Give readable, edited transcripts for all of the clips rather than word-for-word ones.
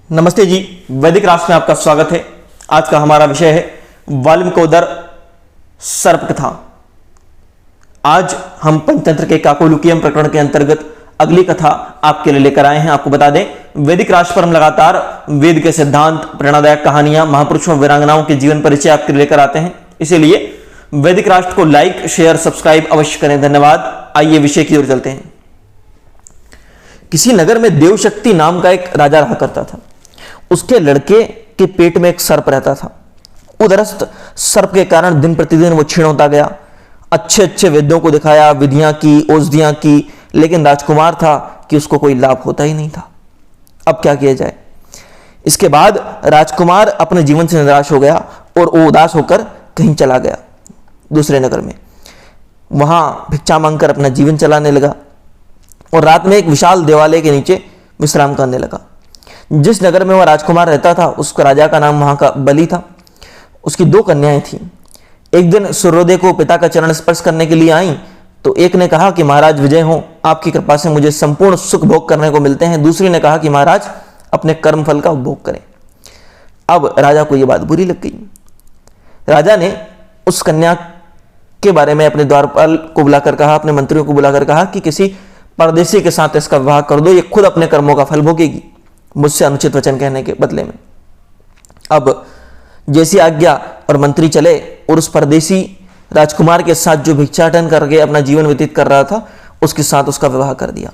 नमस्ते जी, वैदिक राष्ट्र में आपका स्वागत है। आज का हमारा विषय है वाल्मीकोदर सर्प कथा। आज हम पंचतंत्र के काकोलुकियम प्रकरण के अंतर्गत अगली कथा आपके लिए लेकर आए हैं। आपको बता दें, वैदिक राष्ट्र पर हम लगातार वेद के सिद्धांत, प्रेरणादायक कहानियां, महापुरुषों, वीरांगनाओं के जीवन परिचय आपके लिए लेकर आते हैं। इसीलिए वैदिक राष्ट्र को लाइक, शेयर, सब्सक्राइब अवश्य करें। धन्यवाद। आइए विषय की ओर चलते हैं। किसी नगर में देवशक्ति नाम का एक राजा रहा करता था। उसके लड़के के पेट में एक सर्प रहता था। उदरस्त सर्प के कारण दिन प्रतिदिन वो क्षीण होता गया। अच्छे अच्छे वैद्यों को दिखाया, विधियां की, औषधियां की, लेकिन राजकुमार था कि उसको कोई लाभ होता ही नहीं था। अब क्या किया जाए? इसके बाद राजकुमार अपने जीवन से निराश हो गया और वो उदास होकर कहीं चला गया दूसरे नगर में। वहां भिक्षा मांगकर अपना जीवन चलाने लगा और रात में एक विशाल देवालय के नीचे विश्राम करने लगा। जिस नगर में वह राजकुमार रहता था, उसका राजा का नाम वहां का बलि था। उसकी 2 कन्याएं थीं। एक दिन सूर्योदय को पिता का चरण स्पर्श करने के लिए आई तो एक ने कहा कि महाराज विजय हो, आपकी कृपा से मुझे संपूर्ण सुख भोग करने को मिलते हैं। दूसरी ने कहा कि महाराज अपने कर्म फल का उपभोग करें। अब राजा को यह बात बुरी लग गई। राजा ने उस कन्या के बारे में अपने द्वारपाल को बुलाकर कहा, अपने मंत्रियों को बुलाकर कहा कि किसी परदेशी के साथ इसका विवाह कर दो, ये खुद अपने कर्मों का फल भोगेगी, मुझसे अनुचित वचन कहने के बदले में। अब जैसी आज्ञा और मंत्री चले और उस परदेशी राजकुमार के साथ जो भिक्षाटन करके अपना जीवन व्यतीत कर रहा था, उसके साथ उसका विवाह कर दिया।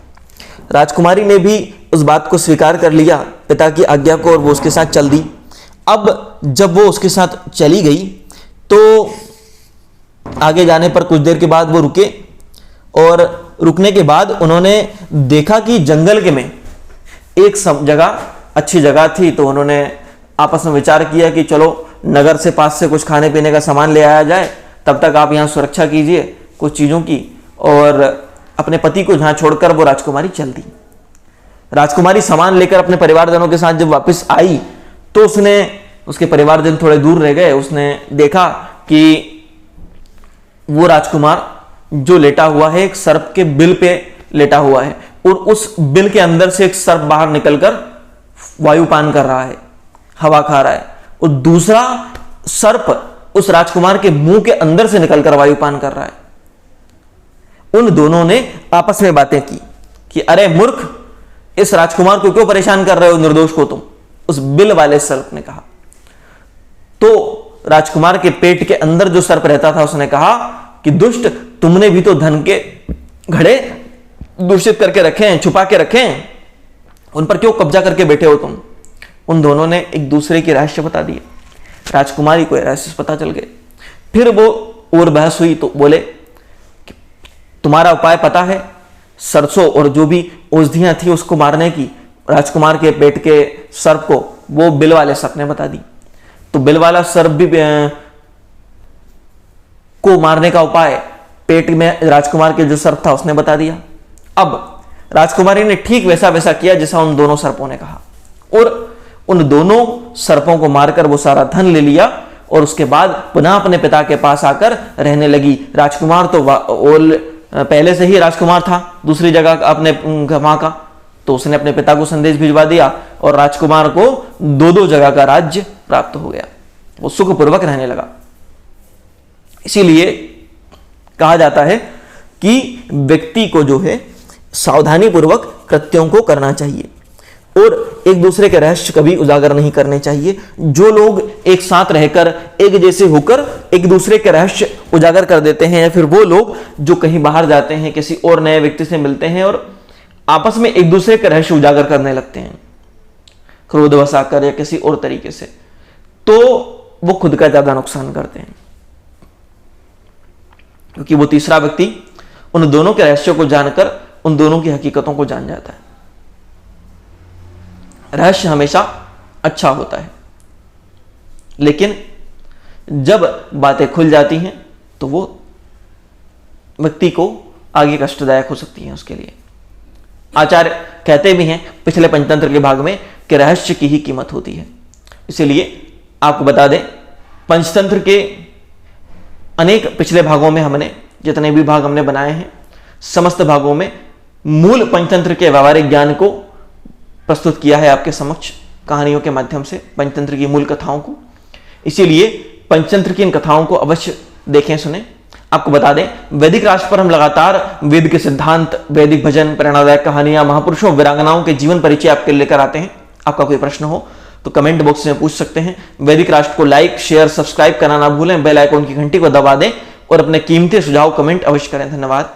राजकुमारी ने भी उस बात को स्वीकार कर लिया, पिता की आज्ञा को, और वो उसके साथ चल दी। अब जब वो उसके साथ चली गई तो आगे जाने पर कुछ देर के बाद वो रुके और रुकने के बाद उन्होंने देखा कि जंगल के में एक जगह, अच्छी जगह थी। तो उन्होंने आपस में विचार किया कि चलो नगर से पास से कुछ खाने पीने का सामान ले आया जाए, तब तक आप यहाँ सुरक्षा कीजिए कुछ चीज़ों की। और अपने पति को जहाँ छोड़कर वो राजकुमारी चल दी। राजकुमारी सामान लेकर अपने परिवारजनों के साथ जब वापस आई तो उसके परिवारजन थोड़े दूर रह गए। उसने देखा कि वो राजकुमार जो लेटा हुआ है एक सर्प के बिल पे लेटा हुआ है और उस बिल के अंदर से एक सर्प बाहर निकलकर वायुपान कर रहा है, हवा खा रहा है, और दूसरा सर्प उस राजकुमार के मुंह के अंदर से निकलकर वायुपान कर रहा है। उन दोनों ने आपस में बातें की कि अरे मूर्ख, इस राजकुमार को क्यों परेशान कर रहे हो, निर्दोष को तुम, उस बिल वाले सर्प ने कहा। तो राजकुमार के पेट के अंदर जो सर्प रहता था उसने कहा कि दुष्ट, तुमने भी तो धन के घड़े दूषित करके रखे हैं, छुपा के रखे हैं, उन पर क्यों कब्जा करके बैठे हो तुम। उन दोनों ने एक दूसरे के रहस्य बता दिए। राजकुमारी को रहस्य पता चल गए। फिर वो और बहस हुई तो बोले कि तुम्हारा उपाय पता है? सरसों और जो भी औषधियां थी उसको मारने की, राजकुमार के पेट के सर्प को वो बिल वाले सर्प ने बता दी। तो बिल वाला सर्प भी को मारने का उपाय पेट में राजकुमार के जो सर्प था उसने बता दिया। अब राजकुमारी ने ठीक वैसा वैसा किया जैसा उन दोनों सर्पों ने कहा और उन दोनों सर्पों को मारकर वो सारा धन ले लिया और उसके बाद पुनः अपने पिता के पास आकर रहने लगी। राजकुमार तो पहले से ही राजकुमार था दूसरी जगह अपने वहां का, तो उसने अपने पिता को संदेश भिजवा दिया और राजकुमार को 2-2 जगह का राज्य प्राप्त हो गया। वो सुखपूर्वक रहने लगा। इसीलिए कहा जाता है कि व्यक्ति को जो है सावधानी पूर्वक कृत्यों को करना चाहिए और एक दूसरे के रहस्य कभी उजागर नहीं करने चाहिए। जो लोग एक साथ रहकर एक जैसे होकर एक दूसरे के रहस्य उजागर कर देते हैं, या फिर वो लोग जो कहीं बाहर जाते हैं, किसी और नए व्यक्ति से मिलते हैं और आपस में एक दूसरे के रहस्य उजागर करने लगते हैं क्रोधवश आकर या किसी और तरीके से, तो वो खुद का ज्यादा नुकसान करते हैं, क्योंकि वो तीसरा व्यक्ति उन दोनों के रहस्यों को जानकर उन दोनों की हकीकतों को जान जाता है। रहस्य हमेशा अच्छा होता है, लेकिन जब बातें खुल जाती हैं तो वो व्यक्ति को आगे कष्टदायक हो सकती हैं उसके लिए। आचार्य कहते भी हैं पिछले पंचतंत्र के भाग में कि रहस्य की ही कीमत होती है। इसीलिए आपको बता दें, पंचतंत्र के अनेक पिछले भागों में हमने जितने भी भाग हमने बनाए हैं, समस्त भागों में मूल पंचतंत्र के व्यवहारिक ज्ञान को प्रस्तुत किया है आपके समक्ष। कहानियों के माध्यम से पंचतंत्र की मूल कथाओं को। इसीलिए पंचतंत्र की इन कथाओं को अवश्य देखें, सुने। आपको बता दें, वैदिक राष्ट्र पर हम लगातार वेद के सिद्धांत, वैदिक भजन, प्रेरणादायक कहानियां, महापुरुषों, वीरांगनाओं के जीवन परिचय आपके लिए लेकर आते हैं। आपका कोई प्रश्न हो तो कमेंट बॉक्स में पूछ सकते हैं। वैदिक राष्ट्र को लाइक, शेयर, सब्सक्राइब करना ना भूलें। बेल आइकॉन की घंटी को दबा दें और अपने कीमती सुझाव कमेंट अवश्य करें। धन्यवाद।